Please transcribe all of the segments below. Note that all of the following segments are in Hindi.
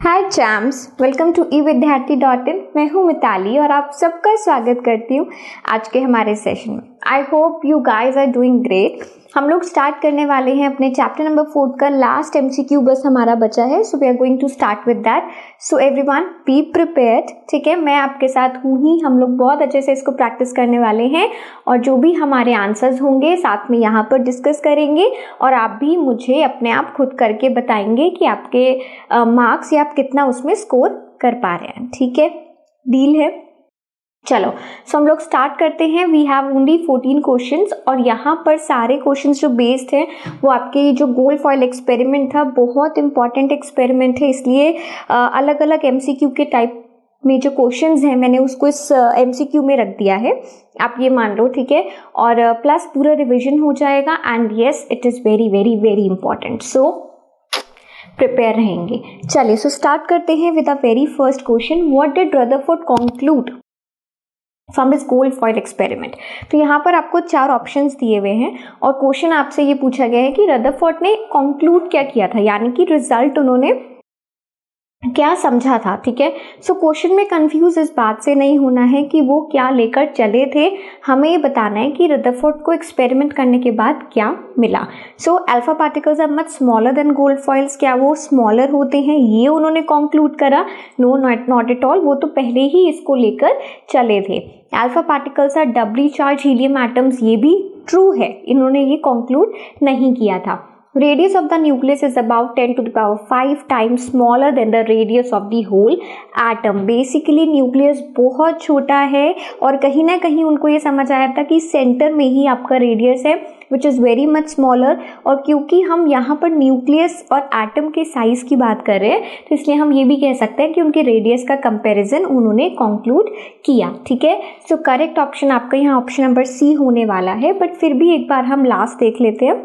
Hi चैम्स, welcome to evidyarthi.in। मैं हूँ मिताली और आप सबका स्वागत करती हूँ आज के हमारे सेशन में। I hope you guys are doing great. हम लोग स्टार्ट करने वाले हैं अपने चैप्टर नंबर 4 का लास्ट MCQ बस हमारा बचा है। So we are going to start with that. So everyone be prepared. ठीक है, मैं आपके साथ हूँ ही। हम लोग बहुत अच्छे से इसको प्रैक्टिस करने वाले हैं और जो भी हमारे आंसर्स होंगे साथ में यहाँ पर डिस्कस करेंगे और आप भी मुझे अपने आप खुद करके बताएंगे कि आपके मार्क्स या आप कितना उसमें स्कोर कर पा रहे हैं। ठीक है, डील है। चलो सो हम लोग स्टार्ट करते हैं। वी हैव ओनली 14 क्वेश्चंस और यहाँ पर सारे क्वेश्चंस जो बेस्ड हैं वो आपके जो गोल फॉइल एक्सपेरिमेंट था, बहुत इंपॉर्टेंट एक्सपेरिमेंट है, इसलिए अलग अलग MCQ के टाइप में जो क्वेश्चंस हैं मैंने उसको इस MCQ में रख दिया है, आप ये मान लो। ठीक है, और प्लस पूरा रिविजन हो जाएगा and yes it is very very very important. So prepare रहेंगे। चलिए सो स्टार्ट करते हैं with the very first question. What did Rutherford conclude from his goal foil experiment. तो यहाँ पर आपको 4 ऑप्शंस दिए हुए हैं और क्वेश्चन आपसे ये पूछा गया है कि रदरफोर्ड ने कंक्लूड क्या किया था, यानी कि रिजल्ट उन्होंने क्या समझा था। ठीक है, सो क्वेश्चन में कंफ्यूज इस बात से नहीं होना है कि वो क्या लेकर चले थे, हमें ये बताना है कि रदरफोर्ड को एक्सपेरिमेंट करने के बाद क्या मिला। So alpha particles are much smaller than gold foils. क्या वो स्मॉलर होते हैं, ये उन्होंने कंक्लूड करा? No, not at all. वो तो पहले ही इसको लेकर चले थे। Alpha particles are doubly charged helium atoms, ये भी ट्रू है, इन्होंने ये कंक्लूड नहीं किया था। Radius of the nucleus is about 10 to the power 5 times smaller than the radius of the whole atom। Basically nucleus बहुत छोटा है और कहीं ना कहीं उनको ये समझ आया था कि सेंटर में ही आपका रेडियस है which is very much smaller. और क्योंकि हम यहाँ पर न्यूक्लियस और एटम के साइज की बात कर रहे हैं तो इसलिए हम ये भी कह सकते हैं कि उनके रेडियस का कंपैरिजन उन्होंने कंक्लूड किया। ठीक है, सो करेक्ट ऑप्शन आपका यहाँ ऑप्शन नंबर सी होने वाला है। बट फिर भी एक बार हम लास्ट देख लेते हैं।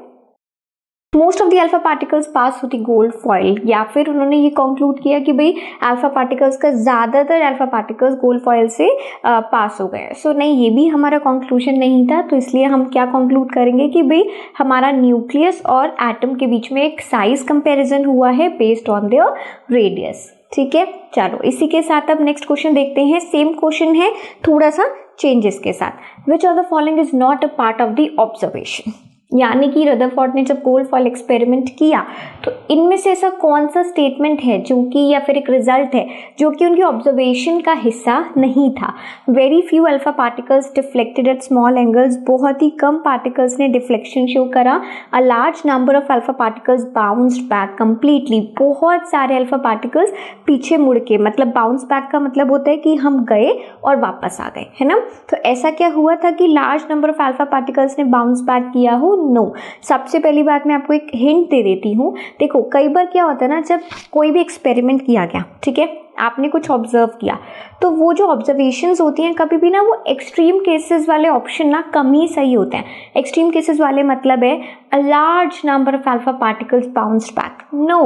Most of the alpha particles pass through the gold foil, या फिर उन्होंने ये कंक्लूड किया कि भाई अल्फा पार्टिकल्स का ज़्यादातर अल्फा पार्टिकल्स गोल्ड फॉइल से पास हो गए। सो नहीं, ये भी हमारा कंक्लूजन नहीं था, तो इसलिए हम क्या कंक्लूड करेंगे कि भाई हमारा न्यूक्लियस और एटम के बीच में एक साइज कंपैरिजन हुआ है बेस्ड ऑन देयर रेडियस। ठीक है, चलो इसी के साथ अब नेक्स्ट क्वेश्चन देखते हैं। सेम क्वेश्चन है थोड़ा सा चेंजेस के साथ। विच of the following is not a part of the observation, यानी कि रदरफोर्ड ने जब गोल्ड फॉइल एक्सपेरिमेंट किया तो इनमें से ऐसा कौन सा स्टेटमेंट है जो कि या फिर एक रिजल्ट है जो कि उनकी ऑब्जर्वेशन का हिस्सा नहीं था। Very few alpha particles deflected at small angles, बहुत ही कम पार्टिकल्स ने डिफ्लेक्शन शो करा। A large number of alpha particles bounced back completely, बहुत सारे अल्फा पार्टिकल्स पीछे मुड़ के, मतलब बाउंस बैक का मतलब होता है कि हम गए और वापस आ गए, है ना। तो ऐसा क्या हुआ था कि large number of alpha particles ने बाउंस बैक किया हो? नो। सबसे पहली बात मैं आपको एक हिंट दे देती हूँ। देखो कई बार क्या होता है ना, जब कोई भी एक्सपेरिमेंट किया गया, ठीक है, आपने कुछ ऑब्जर्व किया, तो वो जो ऑब्जर्वेशंस होती हैं कभी भी ना वो एक्सट्रीम केसेस वाले ऑप्शन ना कम ही सही होते हैं। एक्सट्रीम केसेस वाले मतलब है a large number of alpha particles bounced back. No,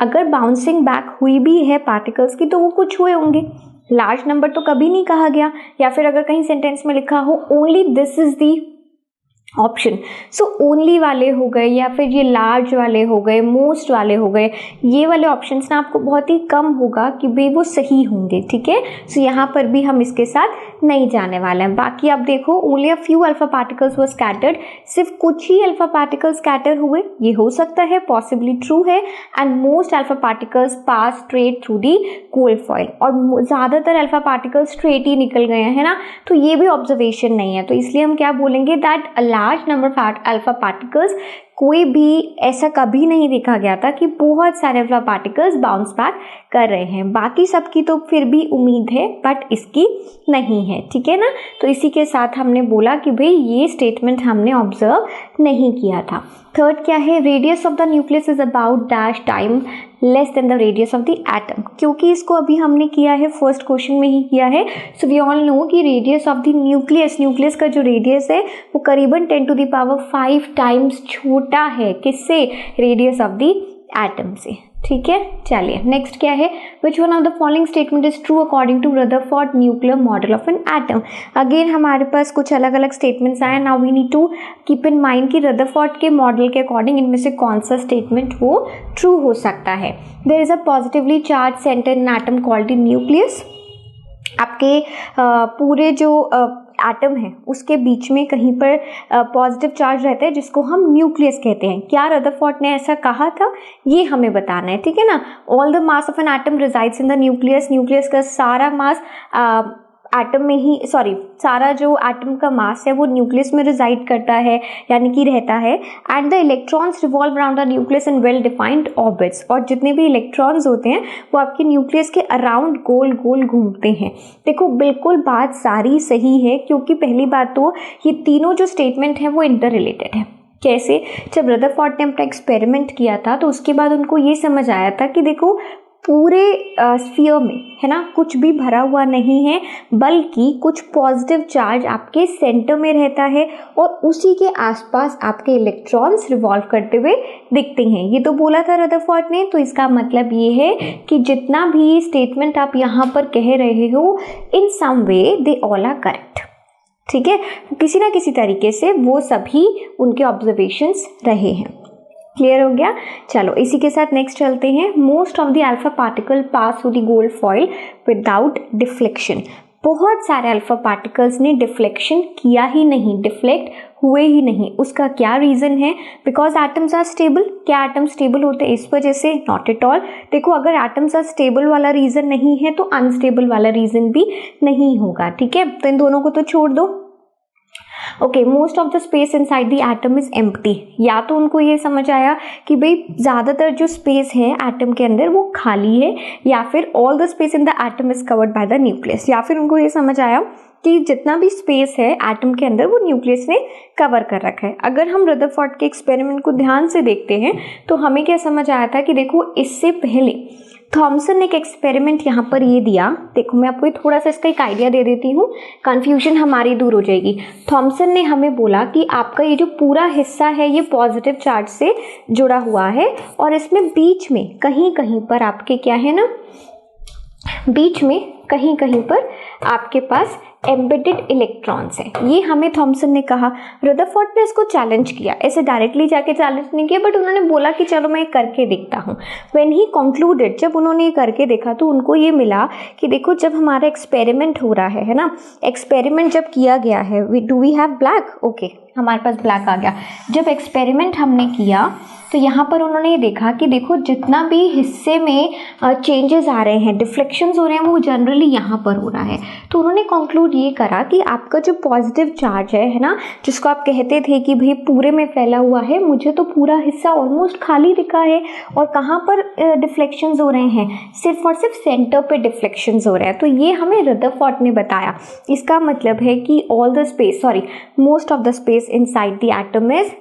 अगर बाउंसिंग बैक हुई भी है पार्टिकल्स की तो वो कुछ हुए होंगे, लार्ज नंबर तो कभी नहीं कहा गया। या फिर अगर कहीं सेंटेंस में लिखा हो only this is the option, so only वाले हो गए या फिर ये लार्ज वाले हो गए, मोस्ट वाले हो गए, ये वाले ऑप्शंस ना आपको बहुत ही कम होगा कि भाई वो सही होंगे। ठीक है, सो यहाँ पर भी हम इसके साथ नहीं जाने वाले हैं। बाकी आप देखो only a few alpha particles were scattered, सिर्फ कुछ ही अल्फा पार्टिकल्स स्कैटर हुए, ये हो सकता है, पॉसिबली ट्रू है। And most alpha particles pass straight through the gold foil, और ज़्यादातर अल्फा पार्टिकल्स स्ट्रेट ही निकल गए हैं ना, तो ये भी ऑब्जर्वेशन नहीं है। तो इसलिए हम क्या बोलेंगे that large number of alpha particles, कोई भी ऐसा कभी नहीं देखा गया था कि बहुत सारे अल्फा पार्टिकल्स बाउंस बैक कर रहे हैं। बाकी सबकी तो फिर भी उम्मीद है बट इसकी नहीं है। ठीक है ना, तो इसी के साथ हमने बोला कि भाई ये स्टेटमेंट हमने ऑब्जर्व नहीं किया था। थर्ड क्या है, radius of the nucleus is about dash time less than the radius of the atom, क्योंकि इसको अभी हमने किया है फर्स्ट क्वेश्चन में ही किया है। सो वी ऑल नो कि रेडियस ऑफ द न्यूक्लियस का जो रेडियस है वो करीबन 10 to the power 5 टाइम्स छोटा है, किससे? रेडियस ऑफ द एटम से। ठीक है, चलिए नेक्स्ट क्या है, which one of the following statement is true according to Rutherford nuclear model of an atom. Again हमारे पास कुछ अलग अलग स्टेटमेंट्स आए, now we need to keep in mind कि रदरफोर्ड के मॉडल के अकॉर्डिंग इनमें से कौन सा स्टेटमेंट वो ट्रू हो सकता है। There is a positively charge centre in atom called nucleus. आपके पूरे जो एटम है उसके बीच में कहीं पर पॉजिटिव चार्ज रहता है जिसको हम न्यूक्लियस कहते हैं। क्या रदरफोर्ड ने ऐसा कहा था, ये हमें बताना है, ठीक है ना। All the mass of an atom resides in the nucleus. Nucleus का सारा मास एटम में ही सारा जो एटम का मास है वो न्यूक्लियस में रिजाइड करता है, यानी कि रहता है। And the electrons revolve around the nucleus in well defined orbits. और जितने भी इलेक्ट्रॉन्स होते हैं वो आपके न्यूक्लियस के अराउंड गोल गोल घूमते हैं। देखो बिल्कुल बात सारी सही है, क्योंकि पहली बात तो ये तीनों जो स्टेटमेंट है वो इंटर रिलेटेड है। कैसे, जब रदरफोर्ड ने अपना एक्सपेरिमेंट किया था तो उसके बाद उनको ये समझ आया था कि देखो पूरे स्फीयर में है ना कुछ भी भरा हुआ नहीं है, बल्कि कुछ पॉजिटिव चार्ज आपके सेंटर में रहता है और उसी के आसपास आपके इलेक्ट्रॉन्स रिवॉल्व करते हुए दिखते हैं। ये तो बोला था रदरफोर्ड ने, तो इसका मतलब ये है कि जितना भी स्टेटमेंट आप यहाँ पर कह रहे हो, इन सम वे दे ऑल आर करेक्ट। ठीक है, किसी ना किसी तरीके से वो सभी उनके ऑब्जर्वेशंस रहे हैं। क्लियर हो गया। चलो इसी के साथ नेक्स्ट चलते हैं। Most of the alpha particle pass through the gold foil without deflection. बहुत सारे अल्फा पार्टिकल्स ने डिफ्लेक्शन किया ही नहीं, डिफ्लेक्ट हुए ही नहीं। उसका क्या रीजन है? Because atoms are stable. क्या एटम स्टेबल होते हैं इस वजह से? Not at all. देखो अगर एटम्स आर स्टेबल वाला रीजन नहीं है तो अनस्टेबल वाला रीजन भी नहीं होगा। ठीक है, तो इन दोनों को तो छोड़ दो। Okay, most of the space inside the atom is empty. या तो उनको ये समझ आया कि भाई ज़्यादातर जो स्पेस है एटम के अंदर वो खाली है, या फिर all the space in the atom is covered by the nucleus. या फिर उनको ये समझ आया कि जितना भी स्पेस है एटम के अंदर वो न्यूक्लियस ने कवर कर रखा है। अगर हम रदरफोर्ड के एक्सपेरिमेंट को ध्यान से देखते हैं तो हमें क्या समझ आया था कि देखो इससे पहले थॉमसन ने एक एक्सपेरिमेंट यहाँ पर ये दिया। देखो मैं आपको थोड़ा सा इसका एक आइडिया दे देती हूँ, कंफ्यूजन हमारी दूर हो जाएगी। थॉमसन ने हमें बोला कि आपका ये जो पूरा हिस्सा है ये पॉजिटिव चार्ज से जुड़ा हुआ है और इसमें बीच में कहीं कहीं पर आपके क्या है ना, बीच में कहीं कहीं पर आपके पास एम्बेडेड इलेक्ट्रॉन्स हैं। ये हमें थॉमसन ने कहा। रदरफोर्ड ने इसको चैलेंज किया, ऐसे डायरेक्टली जाके चैलेंज नहीं किया, बट उन्होंने बोला कि चलो मैं करके देखता हूँ। व्हेन ही कंक्लूडेड, जब उन्होंने ये करके देखा तो उनको ये मिला कि देखो जब हमारा एक्सपेरिमेंट हो रहा है ना, एक्सपेरिमेंट जब किया गया है, do we have black? Okay, हमारे पास ब्लैक आ गया। जब एक्सपेरिमेंट हमने किया तो यहाँ पर उन्होंने ये देखा कि देखो जितना भी हिस्से में चेंजेस आ रहे हैं, डिफ्लेक्शंस हो रहे हैं, वो जनरली यहाँ पर हो रहा है। तो उन्होंने कंक्लूड ये करा कि आपका जो पॉजिटिव चार्ज है ना, जिसको आप कहते थे कि भाई पूरे में फैला हुआ है, मुझे तो पूरा हिस्सा ऑलमोस्ट खाली दिखा है और कहाँ पर डिफ्लेक्शंस हो रहे हैं, सिर्फ और सिर्फ सेंटर पे डिफ्लेक्शंस हो रहे हैं। तो ये हमें रदरफोर्ड ने बताया। इसका मतलब है कि most of the space inside the atom is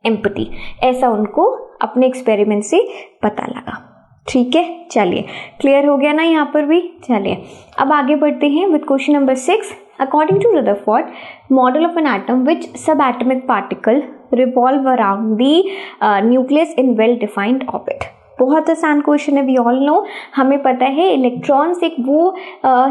empty. ऐसा उनको अपने एक्सपेरिमेंट से पता लगा। ठीक है, चलिए क्लियर हो गया ना यहाँ पर भी। चलिए अब आगे बढ़ते हैं with question number 6। According to Rutherford model of an atom which subatomic particle revolve around the nucleus in well defined orbit. बहुत आसान क्वेश्चन है, वी ऑल नो, हमें पता है इलेक्ट्रॉन्स एक वो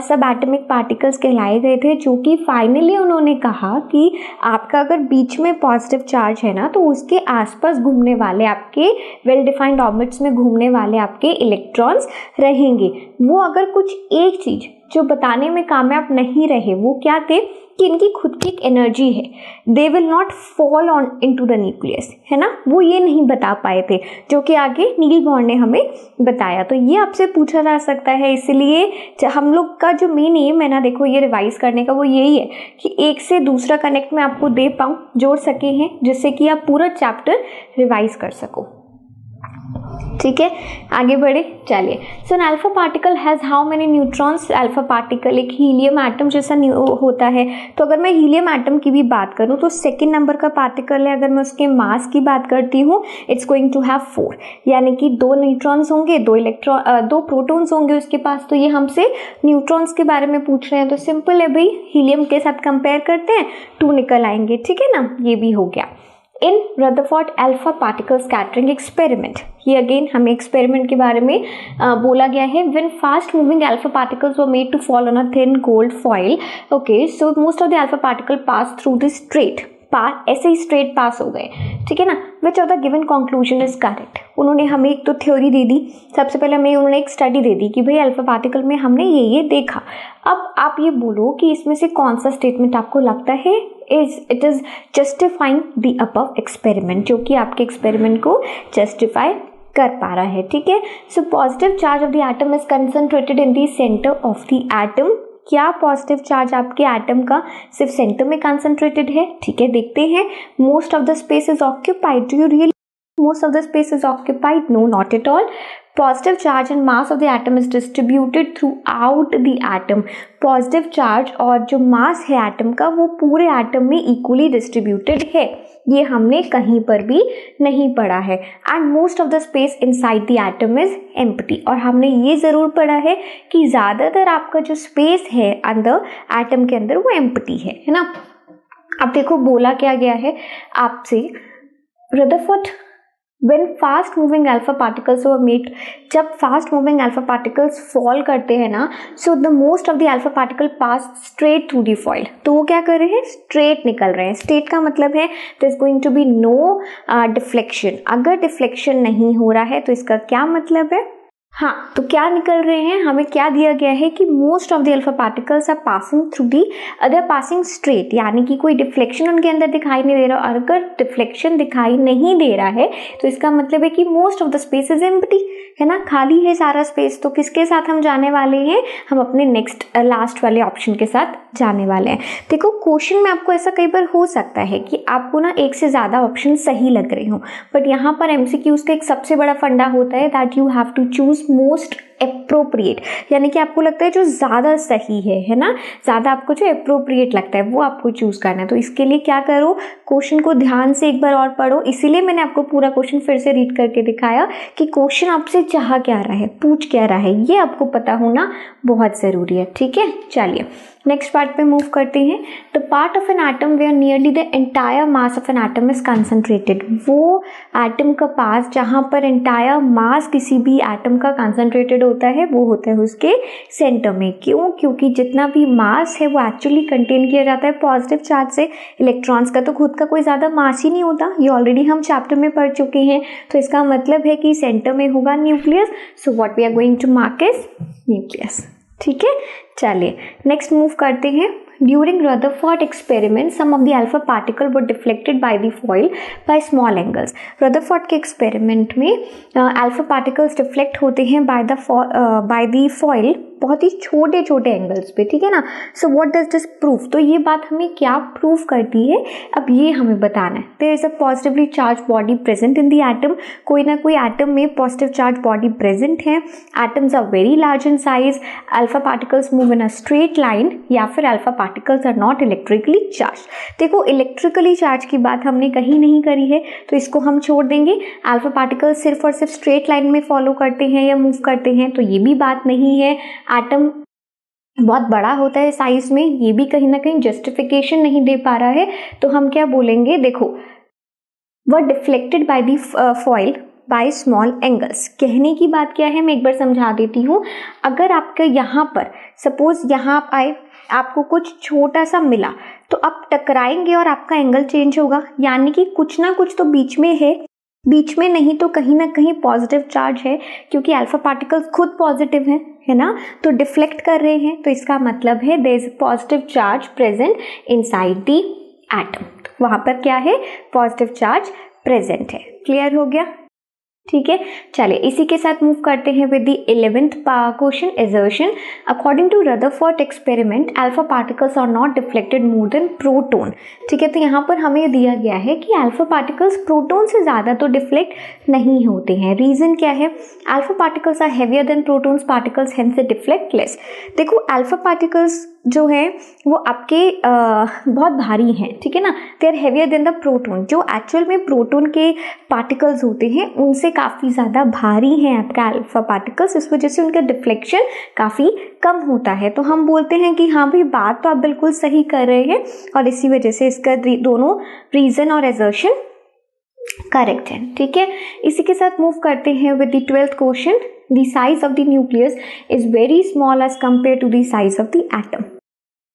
सब एटमिक पार्टिकल्स कहलाए गए थे जो कि फाइनली उन्होंने कहा कि आपका अगर बीच में पॉजिटिव चार्ज है ना तो उसके आसपास घूमने वाले आपके वेल डिफाइंड ऑर्बिट्स में घूमने वाले आपके इलेक्ट्रॉन्स रहेंगे। वो अगर कुछ एक चीज जो बताने में कामयाब नहीं रहे, वो क्या थे कि इनकी खुद की एक एनर्जी है, they will not fall on into the nucleus, है ना, वो ये नहीं बता पाए थे, जो कि आगे नील बॉर्न ने हमें बताया। तो ये आपसे पूछा जा सकता है, इसलिए हम लोग का जो मेन एम है ना, देखो ये रिवाइज करने का वो यही है कि एक से दूसरा कनेक्ट मैं आपको दे पाऊँ, जोड़ सके हैं, जिससे कि आप पूरा चैप्टर रिवाइज कर सको। ठीक है, आगे बढ़े। चलिए, so an alpha particle has how many neutrons? Alpha particle एक हीलियम एटम जैसा होता है। तो अगर मैं हीलियम एटम की भी बात करूं तो सेकंड नंबर का पार्टिकल है। अगर मैं उसके मास की बात करती हूँ, इट्स गोइंग टू हैव 4, यानी कि 2 न्यूट्रॉन्स होंगे, 2 प्रोटॉन्स होंगे उसके पास। तो ये हमसे न्यूट्रॉन्स के बारे में पूछ रहे हैं, तो सिंपल है भाई, हीलियम के साथ कंपेयर करते हैं, 2 निकल आएंगे। ठीक है ना, ये भी हो गया। In Rutherford alpha particle scattering experiment, ये अगेन हमें एक्सपेरिमेंट के बारे में बोला गया है. When fast moving alpha particles were made to fall on a thin gold foil. Okay, so most of the alpha particle pass through the straight, ऐसे ही स्ट्रेट पास हो गए, ठीक है ना. Which of the given conclusion is correct. उन्होंने हमें एक तो थ्योरी दे दी, सबसे पहले हमें उन्होंने एक स्टडी दे दी कि भाई अल्फा पार्टिकल में हमने ये देखा. अब आप ये बोलो कि इसमें से कौन सा स्टेटमेंट आपको लगता है it is justifying the above experiment, जो कि आपके एक्सपेरिमेंट को जस्टिफाई कर पा रहा है, ठीक है. So positive charge of the atom is concentrated in the centre of the atom. क्या पॉजिटिव चार्ज आपके एटम का सिर्फ सेंटर में कंसंट्रेटेड है? ठीक है, देखते हैं. Most of the space is occupied. Do you really most of the space is occupied? No, not at all. Positive charge and mass of the atom is distributed throughout the atom. Positive charge और जो mass है atom का वो पूरे atom में equally distributed है, ये हमने कहीं पर भी नहीं पढ़ा है. And most of the space inside the atom is empty. और हमने ये ज़रूर पढ़ा है कि ज़्यादातर आपका जो space है अंदर atom के अंदर वो empty है ना. अब देखो बोला क्या गया है आपसे, Rutherford when fast moving alpha particles were made, जब fast moving alpha particles fall करते हैं ना, so the most of the alpha particle pass straight through the foil. तो वो क्या कर रहे हैं? straight निकल रहे हैं. straight का मतलब है there is going to be no deflection. अगर deflection नहीं हो रहा है तो इसका क्या मतलब है? हाँ, तो क्या निकल रहे हैं, हमें क्या दिया गया है कि most of the alpha particles are passing through the other passing straight, यानी कि कोई डिफ्लेक्शन उनके अंदर दिखाई नहीं दे रहा. और अगर डिफ्लेक्शन दिखाई नहीं दे रहा है तो इसका मतलब है कि most of the space is empty, है ना, खाली है सारा स्पेस. तो किसके साथ हम जाने वाले हैं? हम अपने नेक्स्ट लास्ट वाले ऑप्शन के साथ जाने वाले हैं. देखो क्वेश्चन में आपको ऐसा कई बार हो सकता है कि आपको ना एक से ज़्यादा ऑप्शन सही लग रहे हो, बट यहाँ पर एमसीक्यूज का एक सबसे बड़ा फंडा होता है that you have to choose most appropriate, यानी कि आपको लगता है जो ज़्यादा सही है ना, ज़्यादा आपको जो अप्रोप्रिएट लगता है वो आपको चूज करना है. तो इसके लिए क्या करो, क्वेश्चन को ध्यान से एक बार और पढ़ो. इसीलिए मैंने आपको पूरा क्वेश्चन फिर से रीड करके दिखाया कि क्वेश्चन आपसे चाह क्या रहा है, पूछ क्या रहा है, ये आपको पता होना बहुत ज़रूरी है, ठीक है. चलिए नेक्स्ट पार्ट पे मूव करते हैं. The part of an atom where nearly the entire mass of an atom is concentrated. वो एटम का पास जहाँ पर एंटायर मास किसी भी एटम का कंसंट्रेटेड होता है वो होता है उसके सेंटर में. क्यों? क्योंकि जितना भी मास है वो एक्चुअली कंटेन किया जाता है पॉजिटिव चार्ज से. इलेक्ट्रॉन्स का तो खुद का कोई ज़्यादा मास ही नहीं होता, ये ऑलरेडी हम चैप्टर में पढ़ चुके हैं. तो इसका मतलब है कि सेंटर में होगा nucleus. So what we are going to mark is nucleus, ठीक है. चलिए नेक्स्ट मूव करते हैं. During Rutherford experiment, some of the alpha particle were deflected by the foil by small angles. Rutherford के experiment में alpha particles deflect होते हैं by the foil बहुत ही छोटे छोटे एंगल्स पे, ठीक है ना. So what does this proof, तो ये बात हमें क्या प्रूफ करती है, अब ये हमें बताना है. There is a positively charge body present in the atom. कोई ना कोई एटम में पॉजिटिव चार्ज बॉडी प्रेजेंट है. Atoms are very large in size. Alpha particles move in a straight line, या फिर alpha particles are not electrically charge. देखो इलेक्ट्रिकली चार्ज की बात हमने कहीं नहीं करी है तो इसको हम छोड़ देंगे. अल्फा पार्टिकल्स सिर्फ और सिर्फ स्ट्रेट लाइन में फॉलो करते हैं या मूव करते हैं, तो ये भी बात नहीं है. एटम बहुत बड़ा होता है साइज में, ये भी कहीं ना कहीं जस्टिफिकेशन नहीं दे पा रहा है. तो हम क्या बोलेंगे, देखो वह deflected by the foil by small angles. कहने की बात क्या है, मैं एक बार समझा देती हूँ. अगर आपका यहाँ पर सपोज यहाँ आप आए, आपको कुछ छोटा सा मिला, तो आप टकराएंगे और आपका एंगल चेंज होगा, यानी कि कुछ ना कुछ तो बीच में है. बीच में नहीं तो कहीं ना कहीं पॉजिटिव चार्ज है, क्योंकि अल्फा पार्टिकल्स खुद पॉजिटिव हैं, है ना, तो डिफ्लेक्ट कर रहे हैं. तो इसका मतलब है there is positive charge present inside the atom. वहां पर क्या है, पॉजिटिव चार्ज प्रेजेंट है. क्लियर हो गया, ठीक है. चलिए इसी के साथ मूव करते हैं with the 11th question, assertion. According to Rutherford experiment alpha particles are not deflected more than proton. ठीक है, तो यहाँ पर हमें दिया गया है कि अल्फा पार्टिकल्स प्रोटॉन से ज़्यादा तो डिफ्लेक्ट नहीं होते हैं. रीज़न क्या है, alpha particles are heavier than protons particles, hence they deflect less. देखो अल्फा पार्टिकल्स जो है वो आपके बहुत भारी हैं, ठीक है ना, they are heavier than the proton. जो एक्चुअल में प्रोटॉन के पार्टिकल्स होते हैं उनसे काफ़ी ज़्यादा भारी हैं आपका अल्फा पार्टिकल्स, इस वजह से उनका डिफ्लेक्शन काफ़ी कम होता है. तो हम बोलते हैं कि हाँ भाई बात तो आप बिल्कुल सही कर रहे हैं, और इसी वजह से इसका दोनों रीज़न और एजर्शन करेक्ट है, ठीक है। इसी के साथ मूव करते हैं with the 12th question. The size of the nucleus is very small as compare to the size of the atom.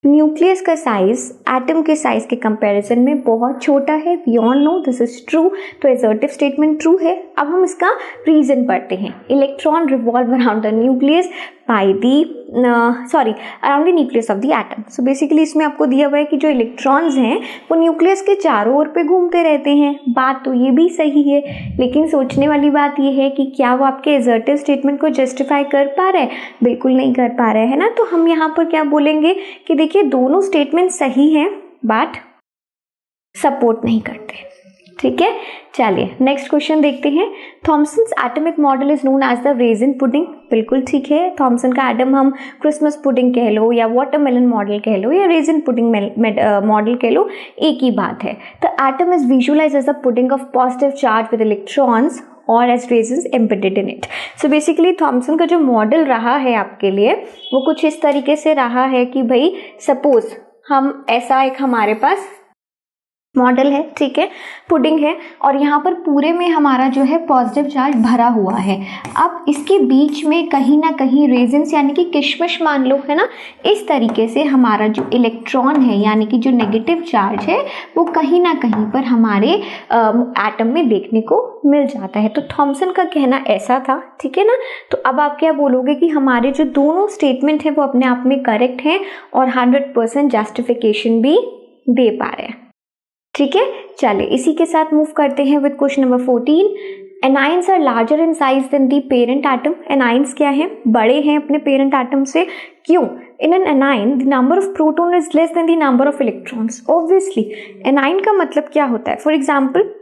Nucleus का साइज एटम के साइज के कंपैरिजन में बहुत छोटा है। We all know this is true, तो असर्टिव स्टेटमेंट ट्रू है। अब हम इसका रीजन पढ़ते हैं। Electron revolve around the nucleus by around the nucleus of the atom. So basically इसमें आपको दिया हुआ है कि जो इलेक्ट्रॉन्स हैं वो न्यूक्लियस के चारों ओर पे घूमते रहते हैं। बात तो ये भी सही है, लेकिन सोचने वाली बात ये है कि क्या वो आपके असर्टिव स्टेटमेंट को जस्टिफाई कर पा रहा है? बिल्कुल नहीं कर पा रहा है ना। तो हम यहाँ पर क्या बोलेंगे कि देखिए दोनों स्टेटमेंट सही हैं बट सपोर्ट नहीं करते, ठीक है। चलिए नेक्स्ट क्वेश्चन देखते हैं। Thomson's atomic model is known as the raisin pudding. बिल्कुल ठीक है, थॉमसन का एटम हम क्रिसमस पुडिंग कह लो या वाटरमेलन मॉडल कह लो या रेजिन पुडिंग मॉडल कह लो, एक ही बात है। The atom is visualised as a pudding of positive charge with electrons और as raisins embedded in it. So basically Thomson का जो मॉडल रहा है आपके लिए वो कुछ इस तरीके से रहा है कि भाई सपोज हम ऐसा एक हमारे पास मॉडल है, ठीक है, पुडिंग है और यहाँ पर पूरे में हमारा जो है पॉजिटिव चार्ज भरा हुआ है। अब इसके बीच में कहीं ना कहीं रेजिन्स यानी कि किशमिश मान लो, है ना। इस तरीके से हमारा जो इलेक्ट्रॉन है यानी कि जो नेगेटिव चार्ज है वो कहीं ना कहीं पर हमारे एटम में देखने को मिल जाता है। तो थॉमसन का कहना ऐसा था, ठीक है ना। तो अब आप क्या बोलोगे कि हमारे जो दोनों स्टेटमेंट है वो अपने आप में करेक्ट हैं और 100% जस्टिफिकेशन भी दे पा रहे हैं, ठीक है। चलिए इसी के साथ मूव करते हैं with question number 14। Anions are larger in size than the parent atom. Anions क्या है? बड़े हैं अपने पेरेंट एटम से। क्यों? In an anion the number of proton is less than the number of electrons. Obviously anion का मतलब क्या होता है? For example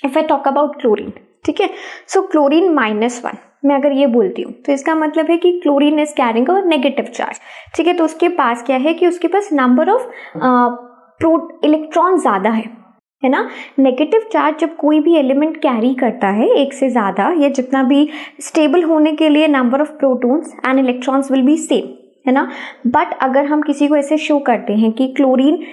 if I talk about chlorine, ठीक है, सो क्लोरीन -1 मैं अगर ये बोलती हूँ तो इसका मतलब है कि chlorine is carrying a negative charge, ठीक है। तो उसके पास क्या है कि उसके पास नंबर ऑफ इलेक्ट्रॉन ज्यादा है ना। नेगेटिव चार्ज जब कोई भी एलिमेंट कैरी करता है एक से ज्यादा या जितना भी स्टेबल होने के लिए number of protons and electrons will be same, है ना। बट अगर हम किसी को ऐसे शो करते हैं कि क्लोरीन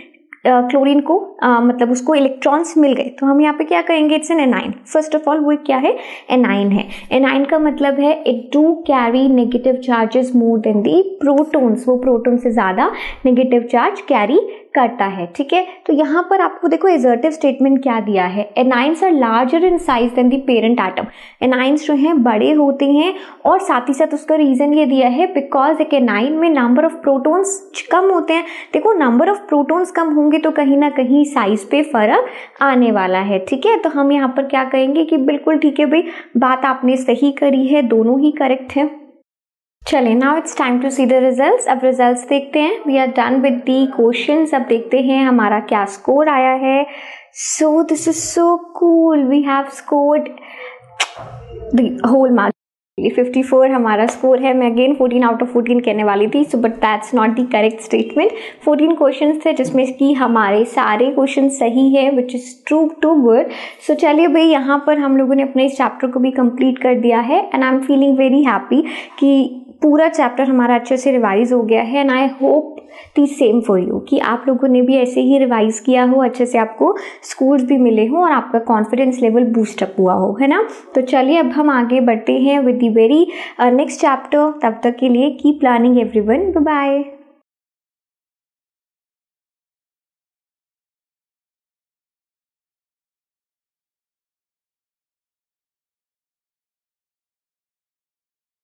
को मतलब उसको इलेक्ट्रॉन्स मिल गए तो हम यहाँ पे क्या कहेंगे? It's an A9. First of all वो क्या है? एनाइन है। एनाइन का मतलब है it do carry negative charges more than the protons. वो प्रोटॉन से ज्यादा नेगेटिव चार्ज कैरी करता है, ठीक है। तो यहाँ पर आपको देखो असर्टिव स्टेटमेंट क्या दिया है? Anions are larger in size than the parent atom. Anions जो हैं बड़े होते हैं और साथ ही साथ उसका रीजन ये दिया है बिकॉज एक एनाइन में नंबर ऑफ प्रोटॉन्स कम होते हैं। देखो नंबर ऑफ प्रोटॉन्स कम होंगे तो कहीं ना कहीं साइज पे फर्क आने वाला है, ठीक है। तो हम यहाँ पर क्या कहेंगे कि बिल्कुल ठीक है भाई, बात आपने सही करी है, दोनों ही करेक्ट है। चलिए now it's time to see the results. अब रिजल्ट्स देखते हैं। We are done with the questions. अब देखते हैं हमारा क्या स्कोर आया है। So this is so cool, we have scored the whole marks 54 हमारा स्कोर है। मैं अगेन 14 आउट ऑफ 14 कहने वाली थी, so but that's not the correct statement. 14 questions थे जिसमें कि हमारे सारे क्वेश्चन सही है which is true to good. So चलिए भाई यहाँ पर हम लोगों ने अपने इस चैप्टर को भी कंप्लीट कर दिया है and I am feeling very happy कि पूरा चैप्टर हमारा अच्छे से रिवाइज हो गया है and I hope the same for you कि आप लोगों ने भी ऐसे ही रिवाइज किया हो, अच्छे से आपको स्कोर्स भी मिले हो और आपका कॉन्फिडेंस लेवल बूस्ट अप हुआ हो, है ना। तो चलिए अब हम आगे बढ़ते हैं with the very next chapter. तब तक के लिए keep learning everyone, bye bye.